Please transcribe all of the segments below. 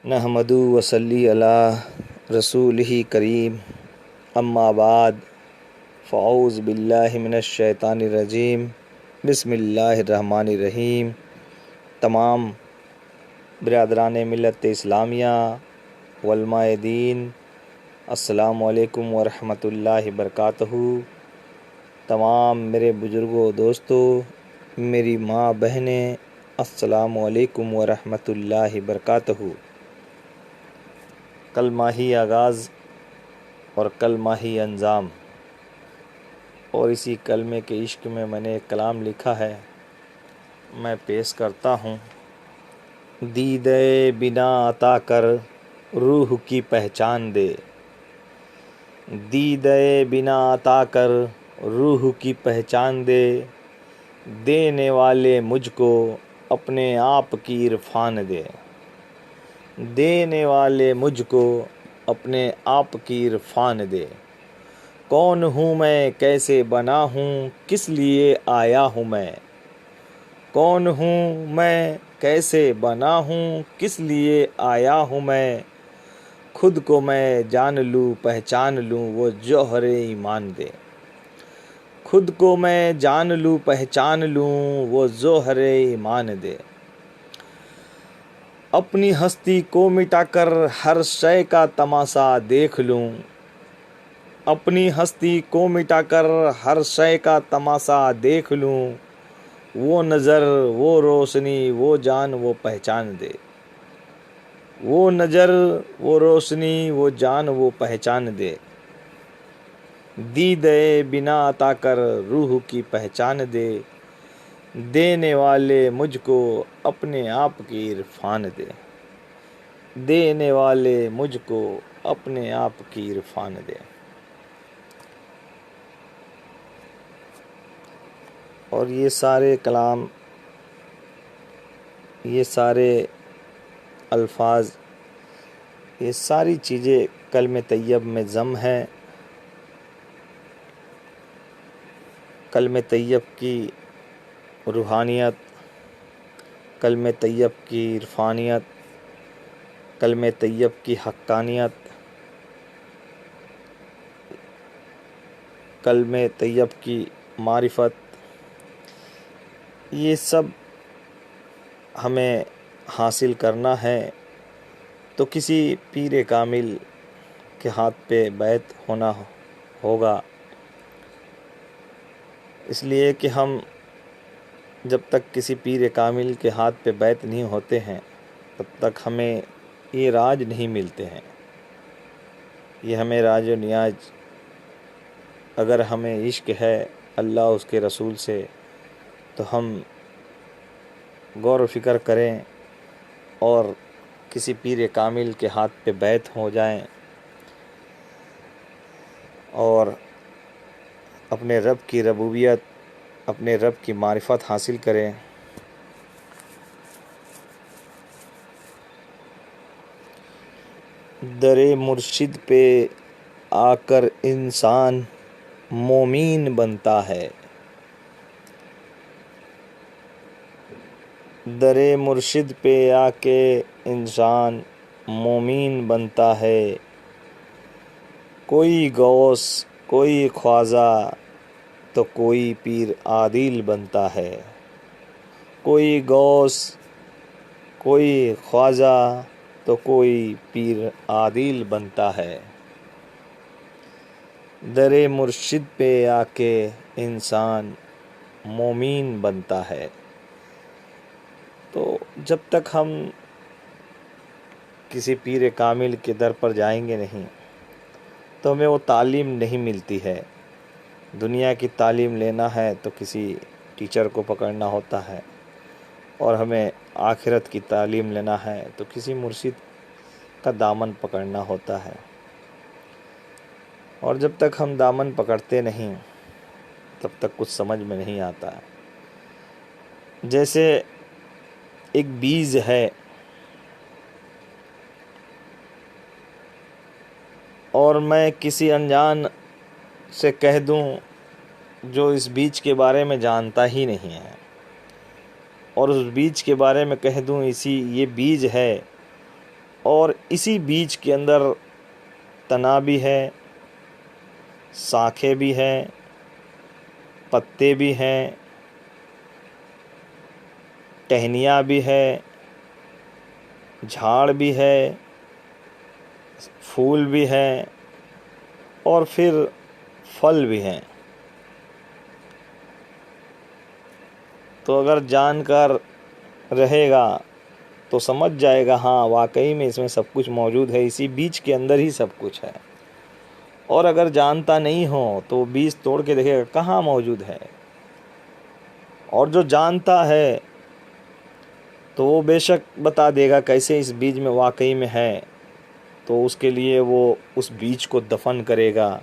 نحمدو وصلی علی رسولہ کریم اما بعد فاعوذ باللہ من الشیطان الرجیم بسم اللہ الرحمن الرحیم۔ تمام برادران ملت اسلامیہ علماء دین السلام علیکم ورحمۃ اللہ وبرکاتہ۔ تمام میرے بزرگوں دوستوں، میری ماں بہنیں، السلام علیکم ورحمۃ اللہ وبرکاتہ۔ کلمہ ہی آغاز اور کلمہ ہی انجام، اور اسی کلمے کے عشق میں نے ایک کلام لکھا ہے، میں پیش کرتا ہوں۔ دیدے بنا عطا کر روح کی پہچان دے، دیدے بنا عطا کر روح کی پہچان دے، دینے والے مجھ کو اپنے آپ کی عرفان دے، دینے والے مجھ کو اپنے آپ کی عرفان دے۔ کون ہوں میں، کیسے بنا ہوں، کس لیے آیا ہوں میں، کون ہوں میں، کیسے بنا ہوں، کس لیے آیا ہوں میں، خود کو میں جان لوں پہچان لوں وہ جوہر ایمان دے، خود کو میں جان لوں پہچان لوں وہ جوہر ایمان دے۔ اپنی ہستی کو مٹا کر ہر شے کا تماشا دیکھ لوں، اپنی ہستی کو مٹا کر ہر شے کا تماشا دیکھ لوں، وہ نظر وہ روشنی وہ جان وہ پہچان دے، وہ نظر وہ روشنی وہ جان وہ پہچان دے۔ دیدے بنا عطا کر روح کی پہچان دے، دینے والے مجھ کو اپنے آپ کی عرفان دے، دینے والے مجھ کو اپنے آپ کی عرفان دے۔ اور یہ سارے کلام، یہ سارے الفاظ، یہ ساری چیزیں کلمہ طیب میں ضم ہیں۔ کلمہ طیب کی روحانیت، کلمہ طیب کی عرفانیت، کلمہ طیب کی حقانیت، کلمہ طیب کی معرفت، یہ سب ہمیں حاصل کرنا ہے تو کسی پیر کامل کے ہاتھ پہ بیعت ہونا ہوگا۔ اس لیے کہ ہم جب تک کسی پیر کامل کے ہاتھ پہ بیعت نہیں ہوتے ہیں تب تک ہمیں یہ راج نہیں ملتے ہیں، یہ ہمیں راج و نیاز۔ اگر ہمیں عشق ہے اللہ اس کے رسول سے تو ہم غور و فکر کریں اور کسی پیر کامل کے ہاتھ پہ بیعت ہو جائیں اور اپنے رب کی ربوبیت، اپنے رب کی معرفت حاصل کریں۔ در مرشد پہ آ کر انسان مومین بنتا ہے، در مرشد پہ آ کے انسان مومین بنتا ہے۔ کوئی غوث کوئی خواجہ تو کوئی پیر عادل بنتا ہے، کوئی غوث کوئی خواجہ تو کوئی پیر عادل بنتا ہے۔ در مرشد پہ آ کے انسان مومین بنتا ہے۔ تو جب تک ہم کسی پیر کامل کے در پر جائیں گے نہیں تو ہمیں وہ تعلیم نہیں ملتی ہے۔ دنیا کی تعلیم لینا ہے تو کسی ٹیچر کو پکڑنا ہوتا ہے، اور ہمیں آخرت کی تعلیم لینا ہے تو کسی مرشد کا دامن پکڑنا ہوتا ہے۔ اور جب تک ہم دامن پکڑتے نہیں تب تک کچھ سمجھ میں نہیں آتا ہے۔ جیسے ایک بیج ہے اور میں کسی انجان سے کہہ دوں جو اس بیج کے بارے میں جانتا ہی نہیں ہے، اور اس بیج کے بارے میں کہہ دوں یہ بیج ہے، اور اسی بیج کے اندر تنا بھی ہے، شاخیں بھی ہیں، پتے بھی ہیں، ٹہنیاں بھی ہے، جھاڑ بھی ہے، پھول بھی ہیں، اور پھر پھل بھی ہیں۔ تو اگر جان کر رہے گا تو سمجھ جائے گا ہاں واقعی میں اس میں سب کچھ موجود ہے، اسی بیج کے اندر ہی سب کچھ ہے۔ اور اگر جانتا نہیں ہو تو بیج توڑ کے دیکھے گا کہاں موجود ہے۔ اور جو جانتا ہے تو وہ بے شک بتا دے گا کیسے اس بیج میں واقعی میں ہے۔ تو اس کے لیے وہ اس بیج کو دفن کرے گا،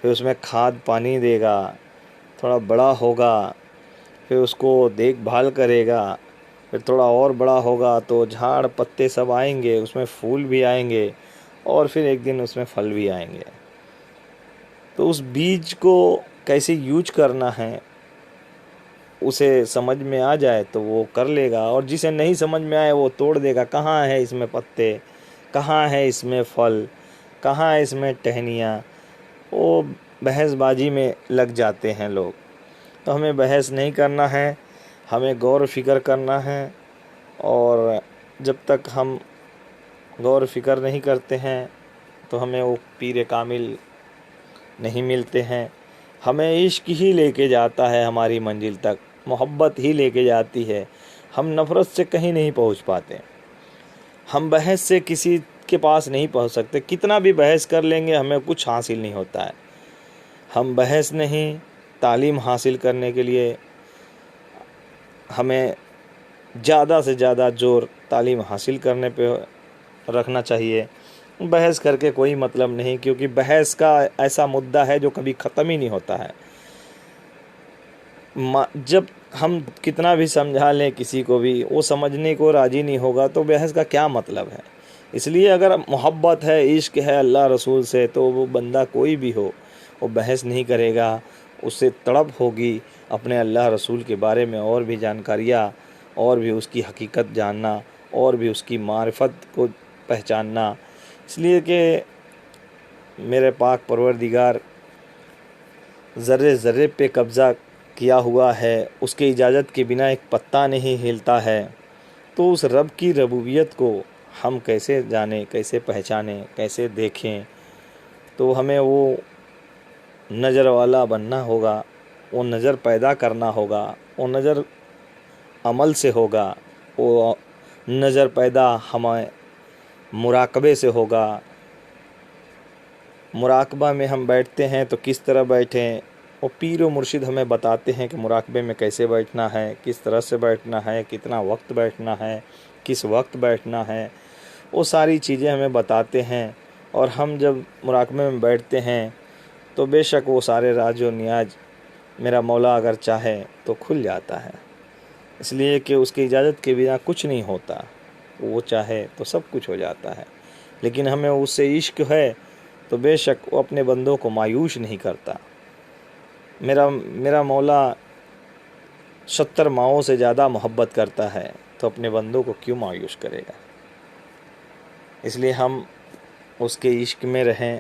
پھر اس میں کھاد پانی دے گا، تھوڑا بڑا ہوگا، پھر اس کو دیکھ بھال کرے گا، پھر تھوڑا اور بڑا ہوگا تو جھاڑ پتے سب آئیں گے، اس میں پھول بھی آئیں گے، اور پھر ایک دن اس میں پھل بھی آئیں گے۔ تو اس بیج کو کیسے یوز کرنا ہے اسے سمجھ میں آ جائے تو وہ کر لے گا، اور جسے نہیں سمجھ میں آئے وہ توڑ دے گا، کہاں ہے اس میں پتے، کہاں ہے اس میں پھل، کہاں ہے اس میں ٹہنیاں۔ وہ بحث بازی میں لگ جاتے ہیں لوگ۔ تو ہمیں بحث نہیں کرنا ہے، ہمیں غور و فکر کرنا ہے، اور جب تک ہم غور و فکر نہیں کرتے ہیں تو ہمیں وہ پیر کامل نہیں ملتے ہیں۔ ہمیں عشق ہی لے کے جاتا ہے ہماری منزل تک، محبت ہی لے کے جاتی ہے، ہم نفرت سے کہیں نہیں پہنچ پاتے، ہم بحث سے کسی کے پاس نہیں پہنچ سکتے، کتنا بھی بحث کر لیں گے ہمیں کچھ حاصل نہیں ہوتا ہے۔ ہم بحث نہیں، تعلیم حاصل کرنے کے لیے ہمیں زیادہ سے زیادہ زور تعلیم حاصل کرنے پہ رکھنا چاہیے۔ بحث کر کے کوئی مطلب نہیں، کیونکہ بحث کا ایسا مدعا ہے جو کبھی ختم ہی نہیں ہوتا ہے۔ جب ہم کتنا بھی سمجھا لیں کسی کو بھی، وہ سمجھنے کو راضی نہیں ہوگا تو بحث کا کیا مطلب ہے۔ اس لیے اگر محبت ہے، عشق ہے اللہ رسول سے، تو وہ بندہ کوئی بھی ہو وہ بحث نہیں کرے گا، اس سے تڑپ ہوگی اپنے اللہ رسول کے بارے میں اور بھی جانکاریاں، اور بھی اس کی حقیقت جاننا، اور بھی اس کی معرفت کو پہچاننا۔ اس لیے کہ میرے پاک پروردگار ذرے ذرے پہ قبضہ کیا ہوا ہے، اس کے اجازت کے بنا ایک پتا نہیں ہلتا ہے۔ تو اس رب کی ربوبیت کو ہم کیسے جانیں، کیسے پہچانیں، کیسے دیکھیں؟ تو ہمیں وہ نظر والا بننا ہوگا، وہ نظر پیدا کرنا ہوگا، وہ نظر عمل سے ہوگا، وہ نظر پیدا ہمیں مراقبے سے ہوگا۔ مراقبہ میں ہم بیٹھتے ہیں تو کس طرح بیٹھیں، وہ پیر و مرشد ہمیں بتاتے ہیں کہ مراقبے میں کیسے بیٹھنا ہے، کس طرح سے بیٹھنا ہے، کتنا وقت بیٹھنا ہے، کس وقت بیٹھنا ہے، وہ ساری چیزیں ہمیں بتاتے ہیں۔ اور ہم جب مراقبے میں بیٹھتے ہیں تو بے شک وہ سارے راز و نیاز میرا مولا اگر چاہے تو کھل جاتا ہے، اس لیے کہ اس کی اجازت کے بنا کچھ نہیں ہوتا، وہ چاہے تو سب کچھ ہو جاتا ہے۔ لیکن ہمیں اس سے عشق ہے تو بے شک وہ اپنے بندوں کو مایوس نہیں کرتا۔ میرا مولا 70 ماؤں سے زیادہ محبت کرتا ہے تو اپنے بندوں کو کیوں مایوس کرے گا؟ اس لیے ہم اس کے عشق میں رہیں،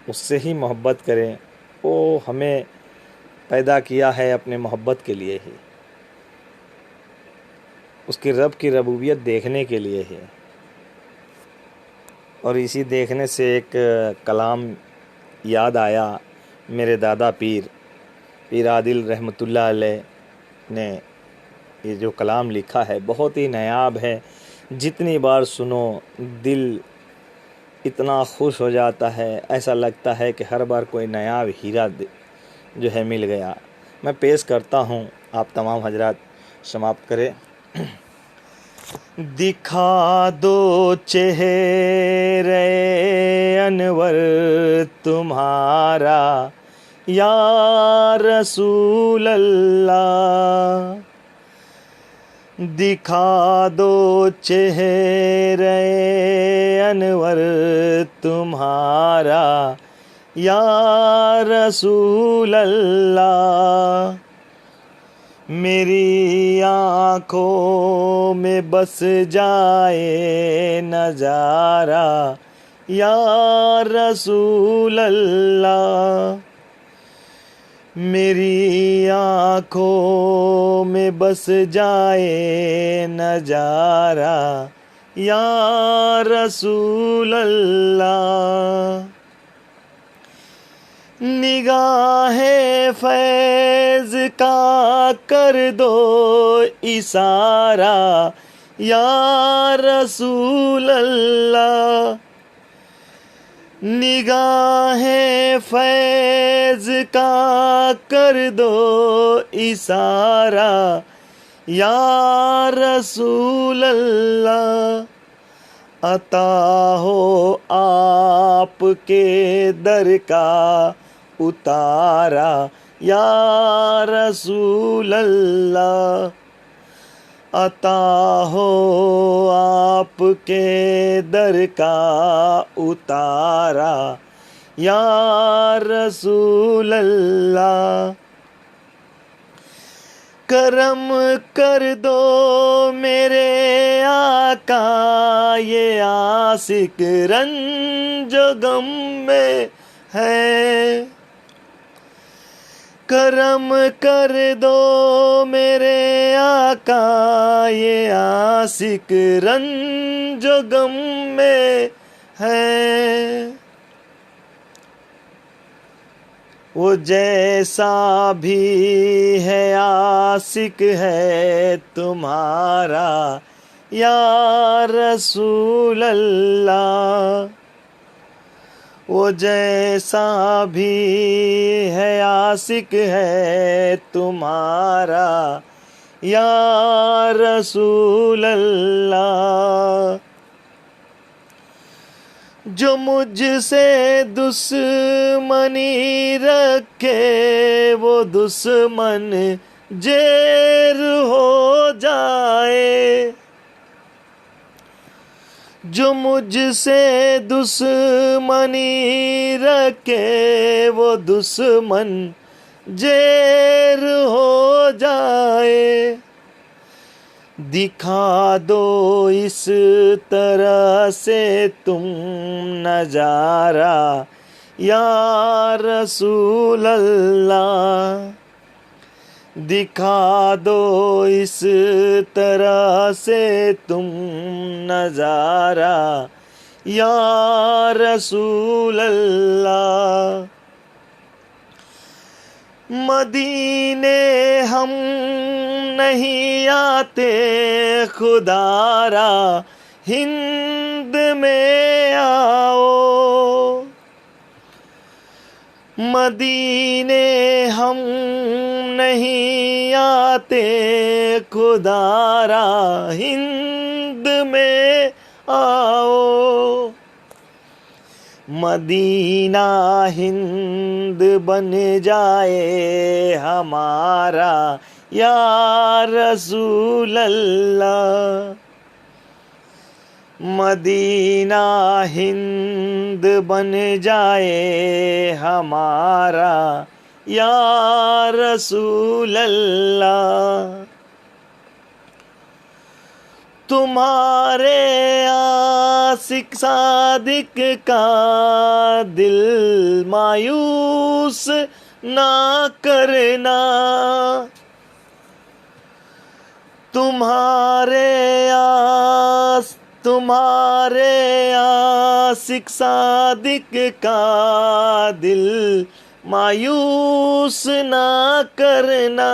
اس سے ہی محبت کریں۔ وہ ہمیں پیدا کیا ہے اپنے محبت کے لیے ہی، اس کی رب کی ربوبیت دیکھنے کے لیے ہی۔ اور اسی دیکھنے سے ایک کلام یاد آیا، میرے دادا پیر عادل رحمۃ اللہ علیہ نے یہ جو کلام لکھا ہے بہت ہی نایاب ہے، جتنی بار سنو دل اتنا خوش ہو جاتا ہے، ایسا لگتا ہے کہ ہر بار کوئی نایاب ہیرا جو ہے مل گیا۔ میں پیش کرتا ہوں، آپ تمام حضرات سماعت کریں۔ دکھا دو چہرے انور تمہارا یا رسول اللہ، دکھا دو چہرے انور تمہارا یا رسول اللہ، میری آنکھوں میں بس جائے نظارہ یا رسول اللہ، میری آنکھوں میں بس جائے نظارہ یا رسول اللہ، نگاہ فیض کا کر دو اشارہ یا رسول اللہ، نگاہ فیض کا کر دو اشارہ یا رسول اللہ، عطا ہو آپ کے در کا اتارا یا رسول اللہ، عطا ہو آپ کے در کا اتارا یا رسول اللہ، کرم کر دو میرے آقا یہ عاشق رنج و غم میں ہے، کرم کر دو میرے آقا یہ عاشق رنج و غم میں ہے، وہ جیسا بھی ہے عاشق ہے تمہارا یا رسول اللہ، وہ جیسا بھی ہے عاشق ہے تمہارا یا رسول اللہ، جو مجھ سے دشمنی رکھے وہ دشمن جیر ہو جائے، جو مجھ سے دشمنی رکھے وہ دشمن جیر ہو جائے، دکھا دو اس طرح سے تم نظارہ یا رسول اللہ، دکھا دو اس طرح سے تم نظارہ یا رسول اللہ، مدینے ہم نہیں آتے خدا را ہند میں آؤ، مدینے ہم نہیں آتے خدا را ہند میں آؤ، مدینہ ہند بن جائے ہمارا یا رسول اللہ، مدینہ ہند بن جائے ہمارا یا رسول اللہ، تمہارے عاشق صادق کا دل مایوس نہ کرنا، تمہارے عاشق صادق کا دل مایوس نہ کرنا،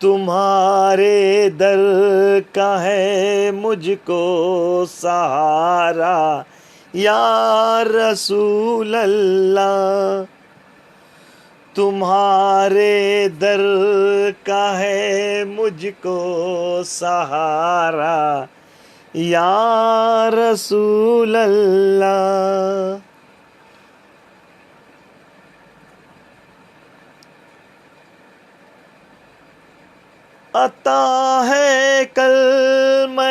تمہارے در کا ہے مجھ کو سہارا یا رسول اللہ، تمہارے در کا ہے مجھ کو سہارا یا رسول اللہ، عطا ہے کلمہ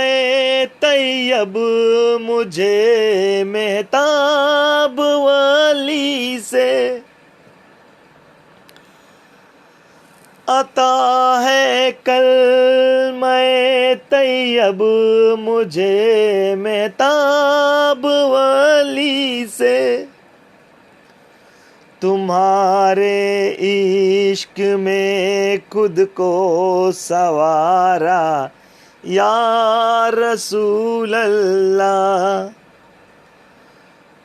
طیب مجھے مہتاب ولی سے، عطا ہے کلمہ طیب مجھے مہتاب ولی سے، تمہارے عشق میں خود کو سنوارا یا رسول اللہ،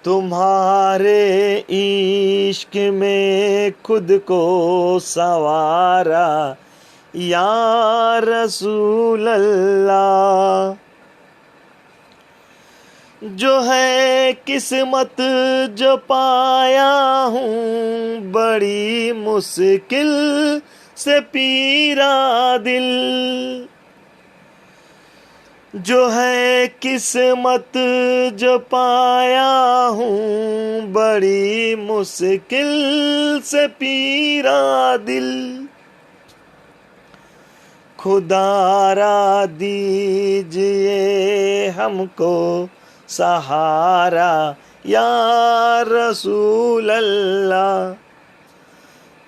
تمہارے عشق میں خود کو سنوارا یا رسول اللہ۔ جو ہے قسمت جو پایا ہوں بڑی مشکل سے پیرا دل، جو ہے قسمت جو پایا ہوں بڑی مشکل سے پیرا دل، خدا را دیجئے ہم کو سہارا یا رسول اللہ،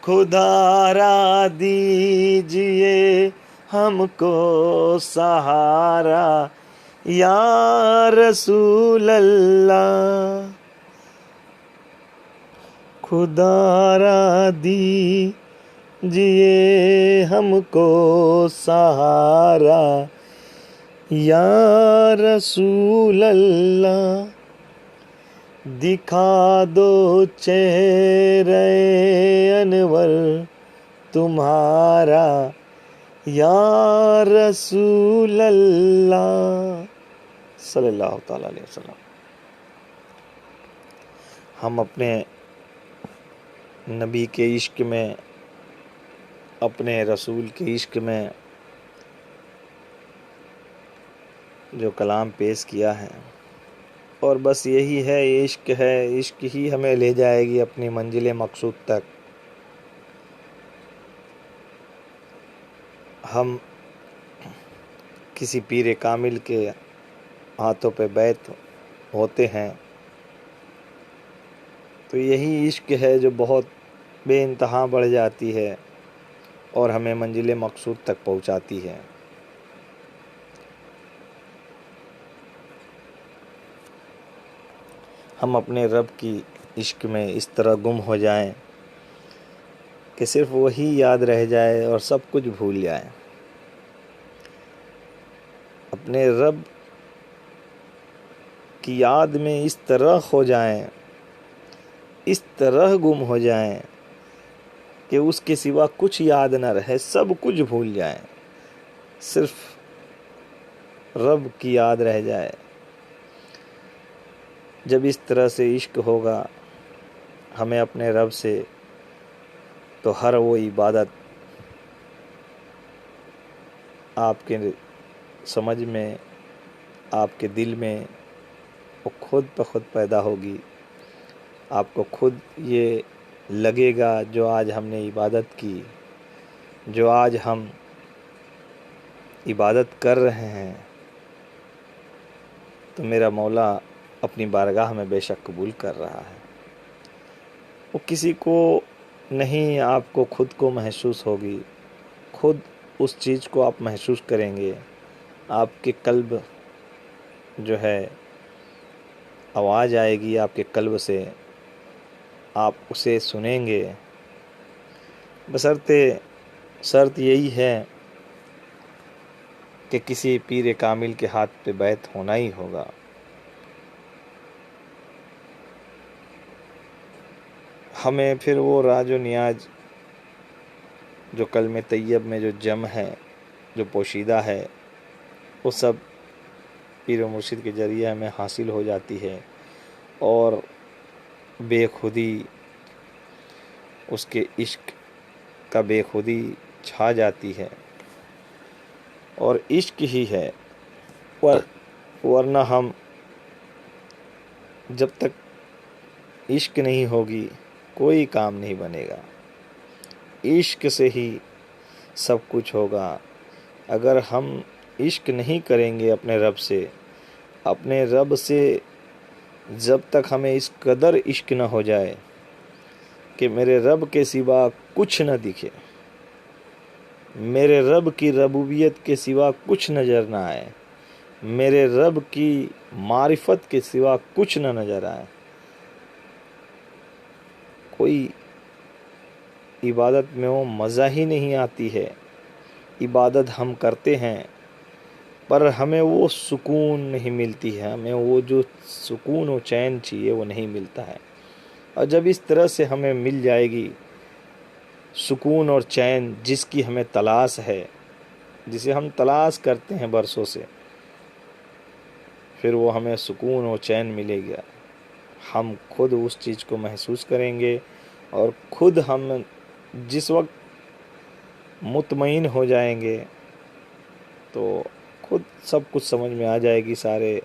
خدا را دیجئے ہم کو سہارا یا رسول اللہ، خدا را دیجئے ہم کو سہارا یا رسول اللہ، دکھا دو چہرہ انور تمہارا یا رسول اللہ صلی اللہ تعالیٰ علیہ وسلم۔ ہم اپنے نبی کے عشق میں، اپنے رسول کے عشق میں جو کلام پیش کیا ہے، اور بس یہی ہے، عشق ہے، عشق ہی ہمیں لے جائے گی اپنی منزل مقصود تک۔ ہم کسی پیر کامل کے ہاتھوں پہ بیعت ہوتے ہیں تو یہی عشق ہے جو بہت بے انتہا بڑھ جاتی ہے اور ہمیں منزل مقصود تک پہنچاتی ہے۔ ہم اپنے رب کی عشق میں اس طرح گم ہو جائیں کہ صرف وہی یاد رہ جائے اور سب کچھ بھول جائیں، اپنے رب کی یاد میں اس طرح کھو جائیں، اس طرح گم ہو جائیں کہ اس کے سوا کچھ یاد نہ رہے، سب کچھ بھول جائیں، صرف رب کی یاد رہ جائے۔ جب اس طرح سے عشق ہوگا ہمیں اپنے رب سے، تو ہر وہ عبادت آپ کے سمجھ میں، آپ کے دل میں وہ خود بخود پیدا ہوگی۔ آپ کو خود یہ لگے گا جو آج ہم نے عبادت کی، جو آج ہم عبادت کر رہے ہیں، تو میرا مولا اپنی بارگاہ میں بے شک قبول کر رہا ہے۔ وہ کسی کو نہیں، آپ کو خود کو محسوس ہوگی، خود اس چیز کو آپ محسوس کریں گے، آپ کے قلب جو ہے آواز آئے گی آپ کے قلب سے، آپ اسے سنیں گے، بشرطِ شرط یہی ہے کہ کسی پیر کامل کے ہاتھ پہ بیعت ہونا ہی ہوگا۔ ہمیں پھر وہ راز و نیاز جو کلمہ طیب میں جو جم ہے، جو پوشیدہ ہے، وہ سب پیر و مرشد کے ذریعے ہمیں حاصل ہو جاتی ہے، اور بے خودی، اس کے عشق کا بے خودی چھا جاتی ہے، اور عشق ہی ہے، ورنہ ہم جب تک عشق نہیں ہوگی کوئی کام نہیں بنے گا۔ عشق سے ہی سب کچھ ہوگا۔ اگر ہم عشق نہیں کریں گے اپنے رب سے، اپنے رب سے جب تک ہمیں اس قدر عشق نہ ہو جائے کہ میرے رب کے سوا کچھ نہ دکھے، میرے رب کی ربوبیت کے سوا کچھ نظر نہ آئے، میرے رب کی معرفت کے سوا کچھ نہ نظر آئے۔ کوئی عبادت میں وہ مزہ ہی نہیں آتی ہے، عبادت ہم کرتے ہیں پر ہمیں وہ سکون نہیں ملتی ہے، ہمیں وہ جو سکون و چین چاہیے وہ نہیں ملتا ہے۔ اور جب اس طرح سے ہمیں مل جائے گی سکون اور چین جس کی ہمیں تلاش ہے، جسے ہم تلاش کرتے ہیں برسوں سے، پھر وہ ہمیں سکون و چین ملے گا، ہم خود اس چیز کو محسوس کریں گے، اور خود ہم جس وقت مطمئن ہو جائیں گے تو خود سب کچھ سمجھ میں آ جائے گی، سارے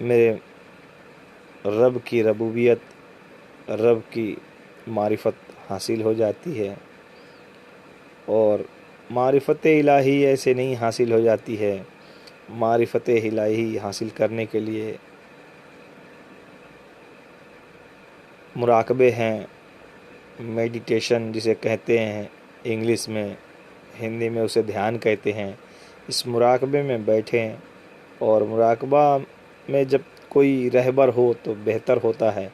میرے رب کی ربوبیت، رب کی معرفت حاصل ہو جاتی ہے۔ اور معرفت الہی ایسے نہیں حاصل ہو جاتی ہے، معرفت الہی حاصل کرنے کے لیے مراقبے ہیں، میڈیٹیشن جسے کہتے ہیں انگلش میں، ہندی میں اسے دھیان کہتے ہیں۔ اس مراقبے میں بیٹھیں، اور مراقبہ میں جب کوئی رہبر ہو تو بہتر ہوتا ہے۔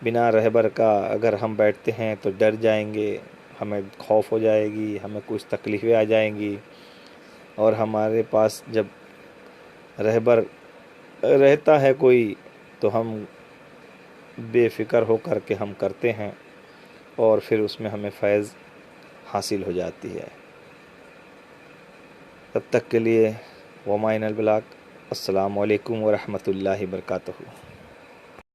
بنا رہبر کا اگر ہم بیٹھتے ہیں تو ڈر جائیں گے، ہمیں خوف ہو جائے گی، ہمیں کچھ تکلیفیں آ جائیں گی۔ اور ہمارے پاس جب رہبر رہتا ہے کوئی تو ہم بے فکر ہو کر کے ہم کرتے ہیں، اور پھر اس میں ہمیں فیض حاصل ہو جاتی ہے۔ تب تک کے لیے ومائن البلاغ، السلام علیکم ورحمۃ اللہ وبرکاتہ۔